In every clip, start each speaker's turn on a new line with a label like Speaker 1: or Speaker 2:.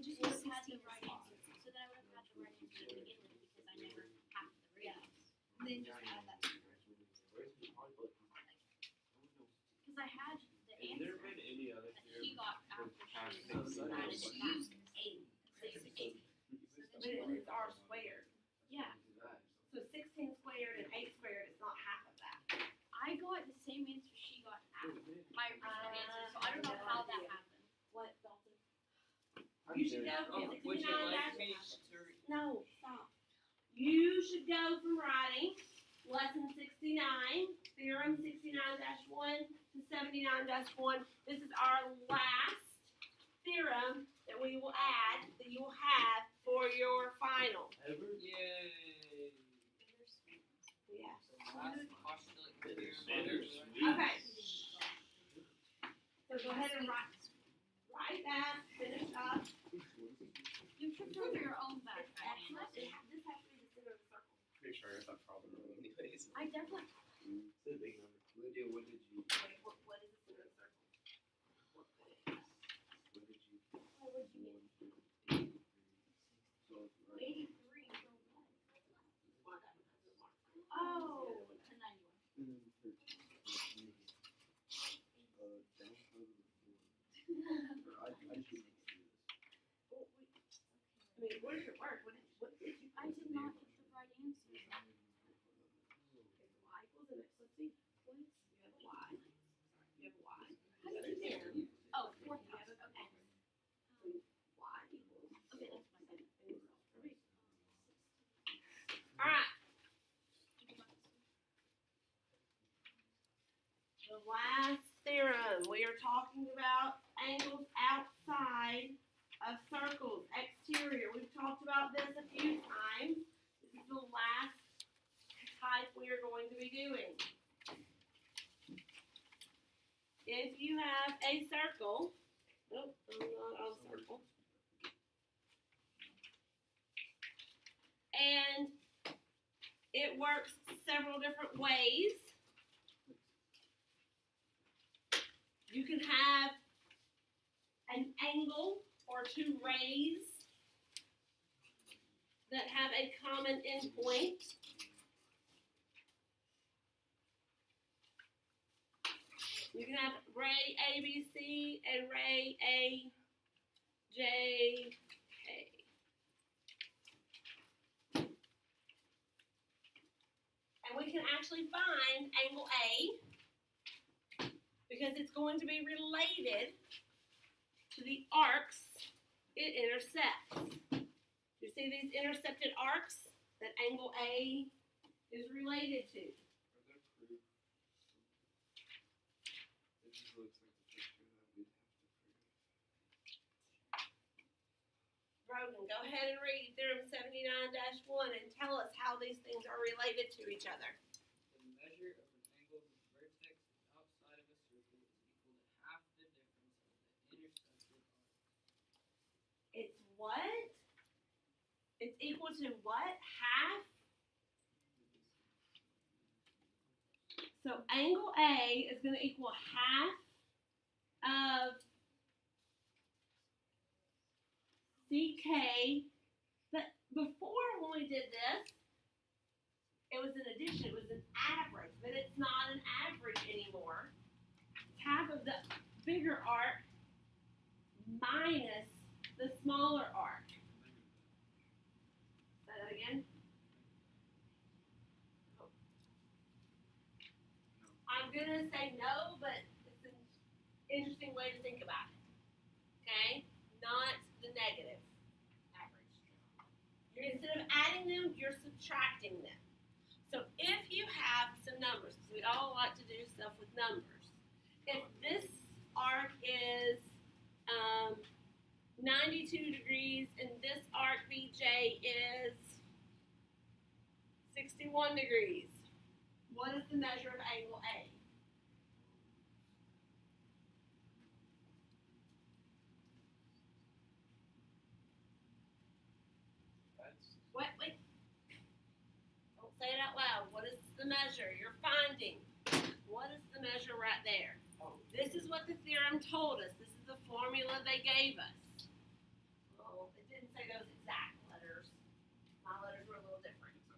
Speaker 1: Did you
Speaker 2: would
Speaker 1: say
Speaker 2: have had the
Speaker 1: 16
Speaker 2: right
Speaker 1: spots?
Speaker 2: answer. So then I would have had the right answer to begin with because I never have the
Speaker 1: Yeah.
Speaker 2: radius.
Speaker 1: And then just add that.
Speaker 2: Because I had the
Speaker 3: Has there
Speaker 2: answer
Speaker 3: been any other
Speaker 2: that
Speaker 3: theorem
Speaker 2: she got after
Speaker 3: past
Speaker 2: she
Speaker 3: six
Speaker 2: added
Speaker 1: She
Speaker 2: that.
Speaker 1: used 8. 8.
Speaker 4: But it's r squared.
Speaker 2: Yeah,
Speaker 4: So 16 squared and 8 squared is not half of that.
Speaker 2: I got the same answer she got after my original answer, so I don't know how that happened.
Speaker 4: What, Dalton? You should go from
Speaker 5: Would you
Speaker 4: 69
Speaker 5: like
Speaker 4: dash.
Speaker 5: me to?
Speaker 4: No, stop. You should go from writing lesson 69, theorem 69-1 to 79-1. This is our last theorem that we will add, that you will have for your final.
Speaker 3: Ever?
Speaker 5: Yay!
Speaker 4: Yeah.
Speaker 5: Last postulate theorem.
Speaker 4: Okay. So go ahead and write that, finish up.
Speaker 2: You tripped over your own back.
Speaker 4: This has to be the center of the circle.
Speaker 3: Pretty sure I got that problem wrong anyways.
Speaker 2: I definitely.
Speaker 3: It's a big number. Lydia, what did you?
Speaker 4: Wait, what is the center of the circle?
Speaker 3: What did you?
Speaker 2: What would you get?
Speaker 3: So,
Speaker 2: 83 for what?
Speaker 4: Well, that one has a mark.
Speaker 2: Oh, to 91.
Speaker 3: I should do
Speaker 4: Oh, wait. I mean, what is your work? What did you?
Speaker 2: I did not get the right answer.
Speaker 4: Okay, y equals an x. Let's see.
Speaker 2: What?
Speaker 4: You have a y. You have a y.
Speaker 2: How did you get it? Oh, 4,000. Okay.
Speaker 4: Y equals.
Speaker 2: Okay, that's my second.
Speaker 4: All right. The last theorem, we are talking about angles outside of circles, exterior. We've talked about this a few times. This is the last type we are going to be doing. If you have a circle, nope, I'm not on circle. And it works several different ways. You can have an angle or two rays that have a common endpoint. You can have ray ABC and ray AJK. And we can actually find angle A because it's going to be related to the arcs it intersects. You see these intercepted arcs that angle A is related to?
Speaker 3: Are there proof? It just looks like the picture that we'd have to prove.
Speaker 4: Brogan, go ahead and read theorem 79-1 and tell us how these things are related to each other.
Speaker 5: The measure of an angle whose vertex is outside of a circle is equal to half the difference of the intersected arcs.
Speaker 4: It's what? It's equal to what? Half? So angle A is going to equal half of CK. But before when we did this, it was an addition, it was an average, but it's not an average anymore. It's half of the bigger arc minus the smaller arc. Say that again. Oh. I'm gonna say no, but it's an interesting way to think about it. Okay? Not the negative average. Instead of adding them, you're subtracting them. So if you have some numbers, because we all like to do stuff with numbers. If this arc is 92 degrees and this arc BJ is 61 degrees, what is the measure of angle A?
Speaker 3: That's
Speaker 4: Wait. Don't say it out loud. What is the measure you're finding? What is the measure right there? This is what the theorem told us. This is the formula they gave us. Oh, say those exact letters. My letters were a little different.
Speaker 3: So,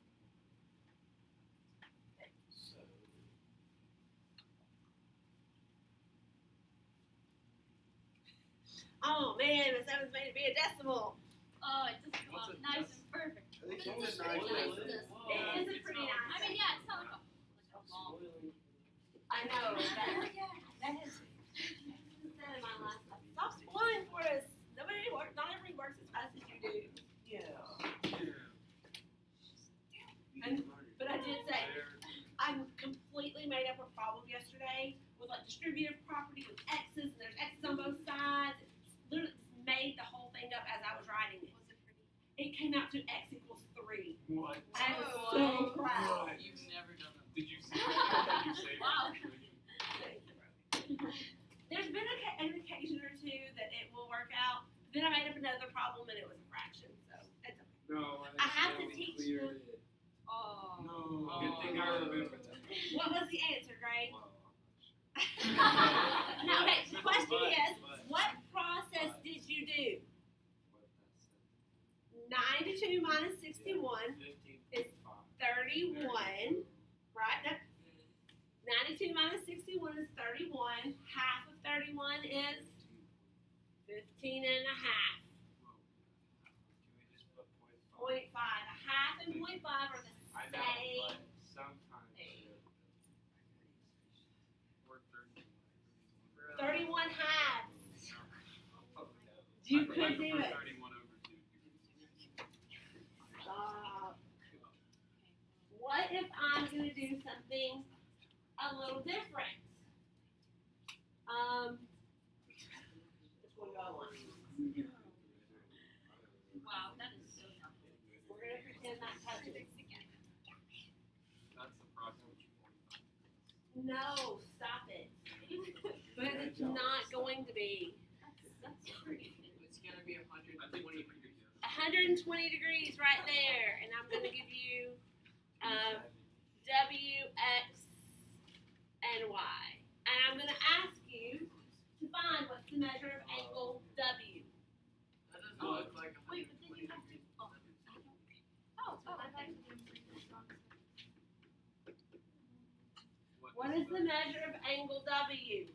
Speaker 4: Oh man, the seven's made it be a decimal.
Speaker 2: Oh, it just
Speaker 3: What's
Speaker 2: got
Speaker 3: a
Speaker 2: nice and perfect.
Speaker 3: I think
Speaker 2: But
Speaker 3: it's
Speaker 2: it's
Speaker 3: a nice
Speaker 2: pretty
Speaker 3: one.
Speaker 2: nice.
Speaker 4: It is a pretty nice.
Speaker 2: I mean, yeah, it's not like a long.
Speaker 4: I know. That has been said in my last life. Stop spoiling for us. Not everybody works as fast as you do. But I did say, I completely made up a problem yesterday with like distributive property with X's, and there's X's on both sides. Literally just made the whole thing up as I was writing it.
Speaker 2: Was it pretty?
Speaker 4: It came out to X equals 3.
Speaker 3: What?
Speaker 4: I was
Speaker 2: Oh.
Speaker 4: so proud.
Speaker 3: What?
Speaker 5: You've never done that.
Speaker 3: Did you see that? Did you say
Speaker 2: Wow.
Speaker 4: There's been an occasion or two that it will work out. Then I made up another problem and it was a fraction. So it's okay.
Speaker 3: No,
Speaker 4: I have to
Speaker 3: accidentally
Speaker 4: teach
Speaker 3: cleared
Speaker 4: them.
Speaker 3: it.
Speaker 2: Oh.
Speaker 3: No. Good thing I remember that.
Speaker 4: What was the answer, Gray?
Speaker 3: Well, I'm not sure.
Speaker 4: No, okay, the question
Speaker 5: But-
Speaker 4: is,
Speaker 5: but-
Speaker 4: what process did you do?
Speaker 3: What that
Speaker 4: 9
Speaker 3: said.
Speaker 4: to 2 minus 61,
Speaker 3: 15.
Speaker 4: It's 31, right? No, 92 minus 61 is 31. Half of 31 is 15 and a half.
Speaker 3: Can we just put 0.5?
Speaker 4: 0.5. A half and 0.5 are the
Speaker 3: I know,
Speaker 4: same.
Speaker 3: but sometimes.
Speaker 5: Or 30.
Speaker 4: 31 halves.
Speaker 3: Oh, no.
Speaker 4: You
Speaker 3: I
Speaker 4: could
Speaker 3: prefer
Speaker 4: do it.
Speaker 3: 31 over 2.
Speaker 4: Stop. What if I'm going to do something a little different? Which one do I want?
Speaker 2: Wow, that is so tough.
Speaker 4: We're going to pretend that touches.
Speaker 3: That's approximately 45.
Speaker 4: No, stop it. Because it's not going to be.
Speaker 2: That's pretty.
Speaker 5: It's gonna be 120
Speaker 3: I think we
Speaker 5: degrees.
Speaker 4: 120 degrees right there, and I'm going to give you W, X, and Y. And I'm going to ask you to find what's the measure of angle W.
Speaker 5: That does not look like
Speaker 2: Wait, but then you have to. Oh, I thought you did.
Speaker 4: What is the measure of angle W?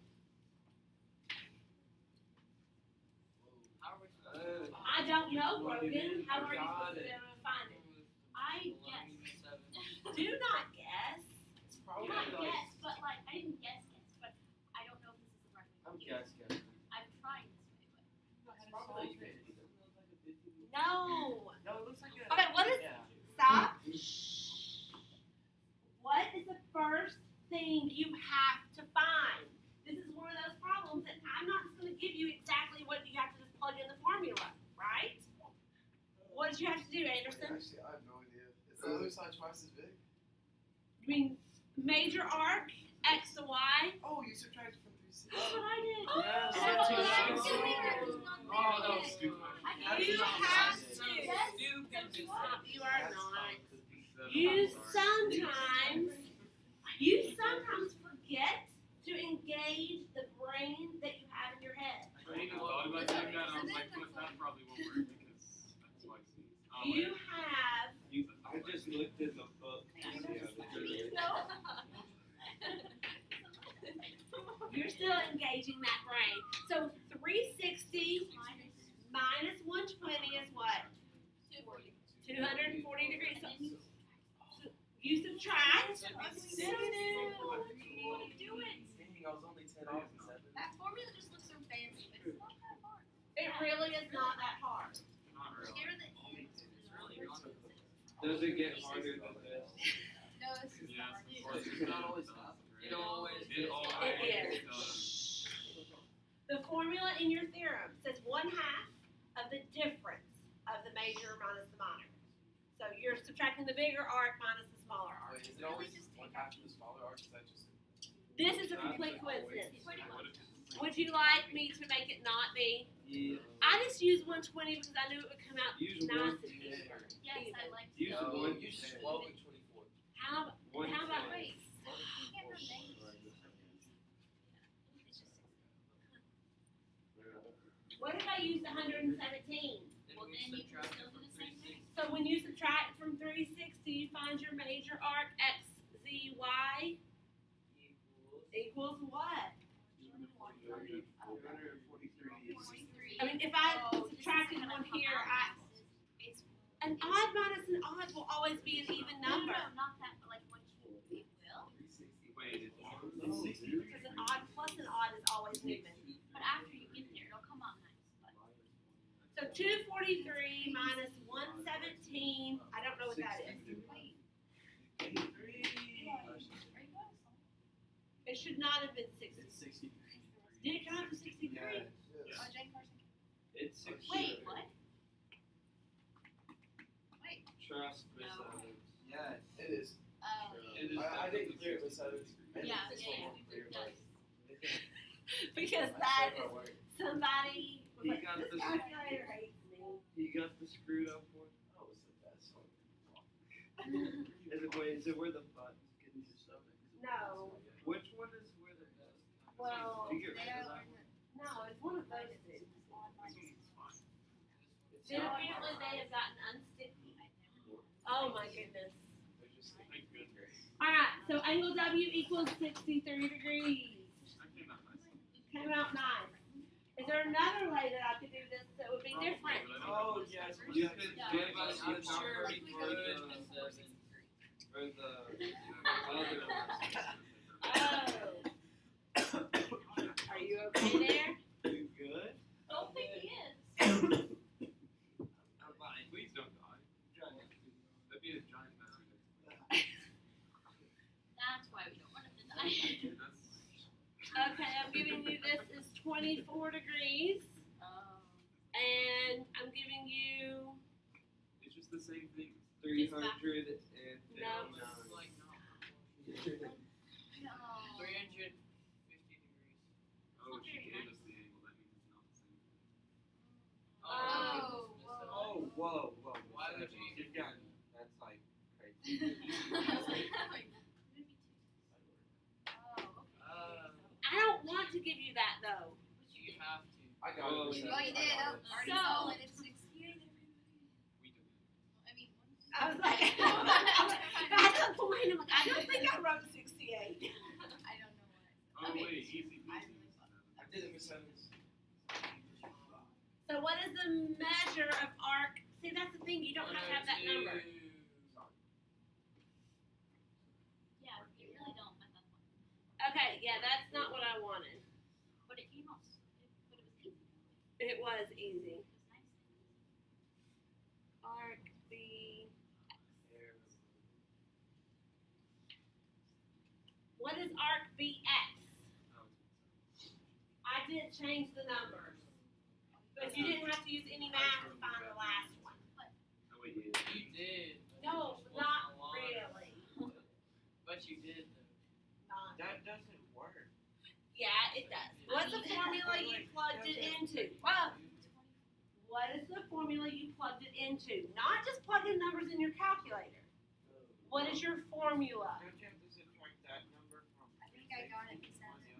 Speaker 5: How are we supposed to
Speaker 4: I don't know,
Speaker 3: Plug it
Speaker 4: Brogan.
Speaker 3: in,
Speaker 4: How are you
Speaker 3: forgot
Speaker 4: supposed to be
Speaker 3: it.
Speaker 4: able to find it?
Speaker 2: I guess.
Speaker 4: Do not guess.
Speaker 3: It's
Speaker 2: Not
Speaker 3: probably
Speaker 2: guess, but like I didn't guess, but I don't know if this is the right way.
Speaker 3: I'm
Speaker 2: to do it.
Speaker 3: guessing.
Speaker 2: I'm trying this way, but.
Speaker 3: It's probably 50.
Speaker 4: No.
Speaker 3: No, it looks like a.
Speaker 4: Okay, what is?
Speaker 3: Yeah.
Speaker 4: Stop. What is the first thing you have to find? This is one of those problems that I'm not just going to give you exactly what you have to just plug in the formula, right? What did you have to do, Anderson?
Speaker 6: Actually, I have no idea. Is the other side twice as big?
Speaker 4: I mean, major arc, X to Y.
Speaker 6: Oh, you subtracted from 360.
Speaker 4: That's what I did.
Speaker 3: Yeah,
Speaker 4: And that's what I'm
Speaker 3: so-
Speaker 4: doing.
Speaker 3: Oh, that was stupid.
Speaker 4: You have to.
Speaker 5: Stupid.
Speaker 4: Stop. You are
Speaker 6: That's
Speaker 4: not.
Speaker 6: fine.
Speaker 4: You sometimes forget to engage the brain that you have in your head.
Speaker 3: I thought about doing that, and I was like, but that probably won't work because that's why
Speaker 4: You have.
Speaker 3: I just looked in the book.
Speaker 4: You're still engaging that brain. So 360 minus 120 is what? 240 degrees. So you subtract.
Speaker 2: What do you do it?
Speaker 6: Dang, I was only 10 off and 7.
Speaker 2: That formula just looks so fancy, but it's not that hard.
Speaker 4: It really is not that hard.
Speaker 3: Not really.
Speaker 2: Here the E's.
Speaker 3: Does it get harder than this?
Speaker 2: No, this is
Speaker 3: Yes,
Speaker 2: hard.
Speaker 3: of course.
Speaker 5: It's not always tough. It always
Speaker 3: It
Speaker 5: is.
Speaker 3: always
Speaker 4: It
Speaker 3: does.
Speaker 4: The formula in your theorem says 1/2 of the difference of the major minus the minor. So you're subtracting the bigger arc minus the smaller arc.
Speaker 6: Wait, is it always one half of the smaller arc? Is that just
Speaker 4: This is a complete coincidence.
Speaker 2: Pretty much.
Speaker 4: Would you like me to make it not be?
Speaker 3: Yeah.
Speaker 4: I just used 120 because I knew it would come out
Speaker 3: Use
Speaker 4: nice
Speaker 3: one
Speaker 4: and
Speaker 3: ten.
Speaker 4: even.
Speaker 2: Yes, I like
Speaker 3: Use
Speaker 2: to.
Speaker 3: one
Speaker 6: you should
Speaker 3: ten.
Speaker 6: 12 and 24.
Speaker 4: How about
Speaker 2: Wait, you can't remember names. It's just
Speaker 4: what if I used 117?
Speaker 5: Then
Speaker 2: Well,
Speaker 5: we
Speaker 2: then you can
Speaker 5: subtract
Speaker 2: still
Speaker 5: it
Speaker 2: do
Speaker 5: from
Speaker 2: the same
Speaker 5: 360.
Speaker 2: thing.
Speaker 4: So when you subtract from 360, you find your major arc x, z, y equals what?
Speaker 6: 243.
Speaker 4: I mean, if I
Speaker 2: Oh, this is
Speaker 4: subtracted
Speaker 2: gonna
Speaker 4: one
Speaker 2: come
Speaker 4: here,
Speaker 2: out. It's
Speaker 4: an odd minus an odd will always be an even number.
Speaker 2: No, not that, but like what you it will.
Speaker 3: Wait,
Speaker 4: Because an odd plus an odd is always an even.
Speaker 2: But after you get there, it'll come out nice. But
Speaker 4: So 243 minus 117, I don't know what that is.
Speaker 2: wait,
Speaker 4: It should not have been 60.
Speaker 6: It's 63.
Speaker 4: Did it come out to 63?
Speaker 6: Yes.
Speaker 2: Jane Carson.
Speaker 5: It's 6.
Speaker 2: Wait, what? Wait.
Speaker 5: Trust me,
Speaker 2: No.
Speaker 5: son.
Speaker 6: Yes, it is.
Speaker 2: Oh.
Speaker 5: It is
Speaker 6: I didn't clear it with sevens.
Speaker 2: Yeah,
Speaker 6: This
Speaker 2: yeah,
Speaker 6: one won't clear, but-
Speaker 4: Because that is somebody was
Speaker 5: He
Speaker 4: like,
Speaker 5: got
Speaker 4: this
Speaker 5: this-
Speaker 4: calculator hates me.
Speaker 5: You got the screwed up one?
Speaker 6: Oh, it's the best one.
Speaker 5: Is it where the buttons get in your stomach?
Speaker 4: No.
Speaker 5: Which one is where the best?
Speaker 4: Well,
Speaker 5: Did you get rid of that one?
Speaker 4: No, it's one of those two.
Speaker 5: It's
Speaker 4: Then
Speaker 5: not
Speaker 4: apparently
Speaker 5: mine.
Speaker 4: they have gotten unsticky. Oh my goodness.
Speaker 6: They're just
Speaker 3: Thank goodness.
Speaker 4: Alright, so angle W equals 63 degrees.
Speaker 3: That came out nice.
Speaker 4: Came out nice. Is there another way that I could do this that would be different?
Speaker 6: Oh, yes.
Speaker 5: You could give us a
Speaker 2: I'm
Speaker 5: number
Speaker 2: sure we
Speaker 5: for
Speaker 2: could.
Speaker 5: the other
Speaker 4: Oh. Are you okay there?
Speaker 5: You good?
Speaker 2: Don't think he is.
Speaker 5: I'm fine.
Speaker 3: Please don't die. That'd be a giant mess.
Speaker 2: That's why we don't want him to die.
Speaker 3: That's
Speaker 4: Okay, I'm giving you this is 24 degrees.
Speaker 2: Oh.
Speaker 4: And I'm giving you
Speaker 3: it's just the same thing.
Speaker 5: 300 and
Speaker 4: No.
Speaker 5: like
Speaker 2: No.
Speaker 5: 350 degrees.
Speaker 3: Oh, she gave us the angle. That means it's not the same.
Speaker 2: Oh,
Speaker 5: Oh, whoa, whoa.
Speaker 6: Why would you-
Speaker 5: You've gotten, that's like crazy.
Speaker 4: I don't want to give you that though.
Speaker 5: You have to.
Speaker 6: I got
Speaker 5: Oh,
Speaker 6: it.
Speaker 5: you-
Speaker 2: Oh, you did.
Speaker 6: I got it.
Speaker 2: Already
Speaker 4: So-
Speaker 2: saw it. It's 68.
Speaker 3: We did it.
Speaker 2: I mean,
Speaker 4: I was like, at that point, I'm like, I don't think I wrote 68.
Speaker 2: I don't know what.
Speaker 3: Oh
Speaker 2: Okay.
Speaker 3: wait, easy
Speaker 2: I
Speaker 3: peasy.
Speaker 2: really thought.
Speaker 6: I did it with sevens.
Speaker 4: So what is the measure of arc? See, that's the thing. You don't have to have that number.
Speaker 2: Yeah, you really don't at that point.
Speaker 4: Okay, yeah, that's not what I wanted.
Speaker 2: But it came out. But it was easy.
Speaker 4: It was easy.
Speaker 2: It was nice.
Speaker 4: Arc B. What is arc BX?
Speaker 3: Oh,
Speaker 4: I did change the numbers. But you didn't have to use any math to find the last one.
Speaker 3: oh wait, yeah.
Speaker 5: You did.
Speaker 4: No,
Speaker 5: Just
Speaker 4: not
Speaker 5: wasn't a lot.
Speaker 4: really.
Speaker 5: But you did though.
Speaker 4: Not.
Speaker 5: That doesn't work.
Speaker 4: Yeah, it does. What's the formula you plugged it into? Well, what is the formula you plugged it into? Not just plug in numbers in your calculator. What is your formula?
Speaker 5: Don't you have to subtract that number from?
Speaker 2: I think I got it.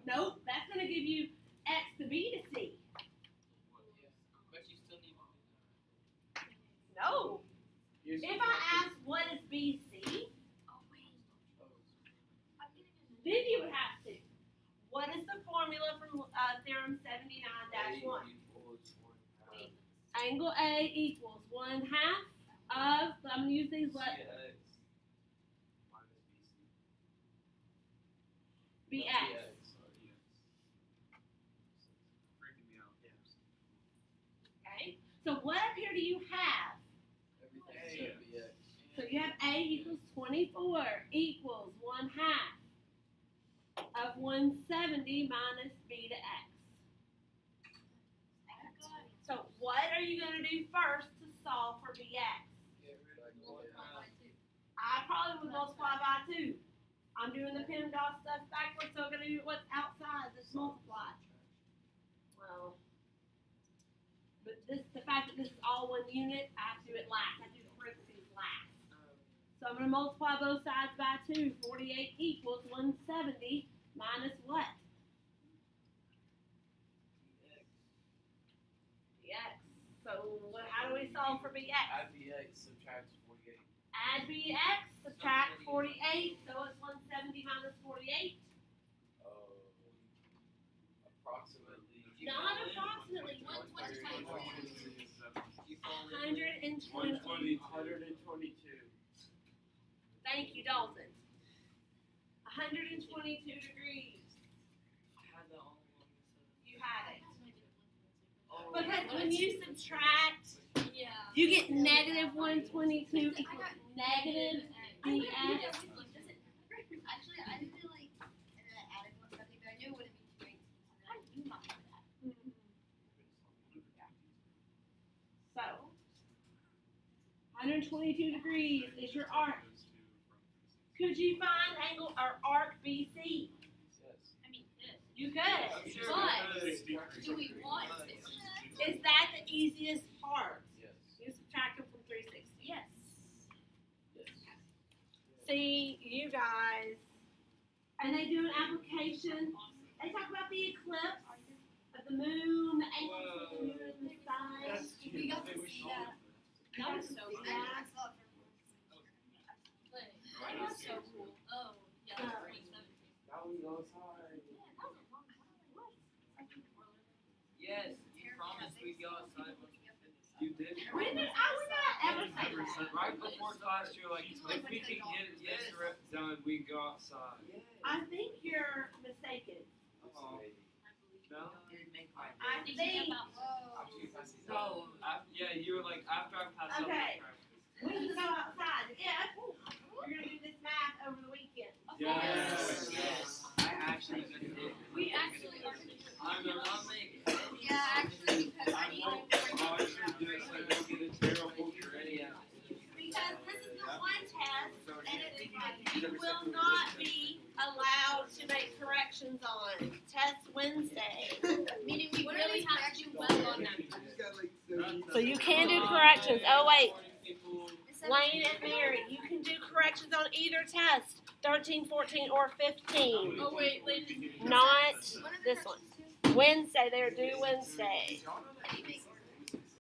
Speaker 4: Nope, that's going to give you X to B to C.
Speaker 5: But you still need to do
Speaker 4: No.
Speaker 5: that.
Speaker 4: If I ask what is BC,
Speaker 2: Oh, wait. I'm getting it.
Speaker 4: then you would have to. What is the formula from theorem 79-1?
Speaker 2: Wait.
Speaker 4: Angle A equals 1/2 of, I'm going to use these letters, BX.
Speaker 3: Freaking me out.
Speaker 4: Okay. So what up here do you have?
Speaker 6: Everything should be X.
Speaker 4: So you have A equals 24 equals 1/2 of 170 minus B to X. So what are you going to do first to solve for BX? I probably would multiply by 2. I'm doing the PEMDAS stuff backwards, so I'm going to do what's outside this multiply. Well, but the fact that this is all one unit, I have to do it last. I do the parentheses last. So I'm going to multiply both sides by 2. 48 equals 170 minus what? BX. So how do we solve for BX?
Speaker 6: Add BX, subtract 48.
Speaker 4: Add BX, subtract 48, so it's 170 minus 48.
Speaker 6: Approximately.
Speaker 4: Not approximately,
Speaker 3: 122.
Speaker 4: 120.
Speaker 6: 122.
Speaker 4: Thank you, Dalton. 122 degrees.
Speaker 5: I had that all along
Speaker 4: You had it.
Speaker 5: Oh,
Speaker 4: Because when you subtract,
Speaker 2: Yeah.
Speaker 4: you get negative 122 equals negative BX.
Speaker 2: Actually, I didn't like added 170, but I knew it wouldn't be 218. I knew not for that.
Speaker 4: So, 122 degrees is your arc. Could you find angle or arc BC?
Speaker 6: Yes.
Speaker 2: I mean, this.
Speaker 4: You could.
Speaker 5: I'm sure
Speaker 2: But-
Speaker 5: we could.
Speaker 2: Do we want to?
Speaker 4: Is that the easiest part?
Speaker 6: Yes.
Speaker 4: You subtract them from 360.
Speaker 2: Yes.
Speaker 6: Yes.
Speaker 4: See, you guys. And they do an application. They talk about the eclipse of the moon, the angles of the moon and the sun.
Speaker 6: That's
Speaker 2: We got to see that. That was so cool.
Speaker 4: Yeah.
Speaker 2: I saw it for That was so cool. Oh, yeah,
Speaker 4: So-
Speaker 2: 2017.
Speaker 6: That was outside.
Speaker 2: Yeah, that was a long time. What?
Speaker 5: Yes, you promised we'd go outside. You did.
Speaker 4: When did I would not ever say
Speaker 7: Never
Speaker 4: that.
Speaker 7: said right before class. You're like, if we can get this rep done, we go outside.
Speaker 4: I think you're mistaken.
Speaker 7: Oh. No.
Speaker 4: I think
Speaker 7: No. Yeah, you were like after I passed out.
Speaker 4: Okay. we can go outside. Yeah, we're gonna do this math over the weekend.
Speaker 7: Yes.
Speaker 5: Yes. I actually did.
Speaker 2: We actually are.
Speaker 5: I'm the one making.
Speaker 2: Yeah, actually, because I need to bring
Speaker 7: I should do it so I don't get a terrible grade.
Speaker 4: Because this is the one test that you will not be allowed to make corrections on. Test Wednesday.
Speaker 2: Meaning we really have to do well on that.
Speaker 4: So you can do corrections. Oh wait, Lane and Mary, you can do corrections on either test, 13, 14, or 15.
Speaker 2: Oh wait, ladies.
Speaker 4: Not this one. Wednesday, they're due Wednesday.
Speaker 2: Anything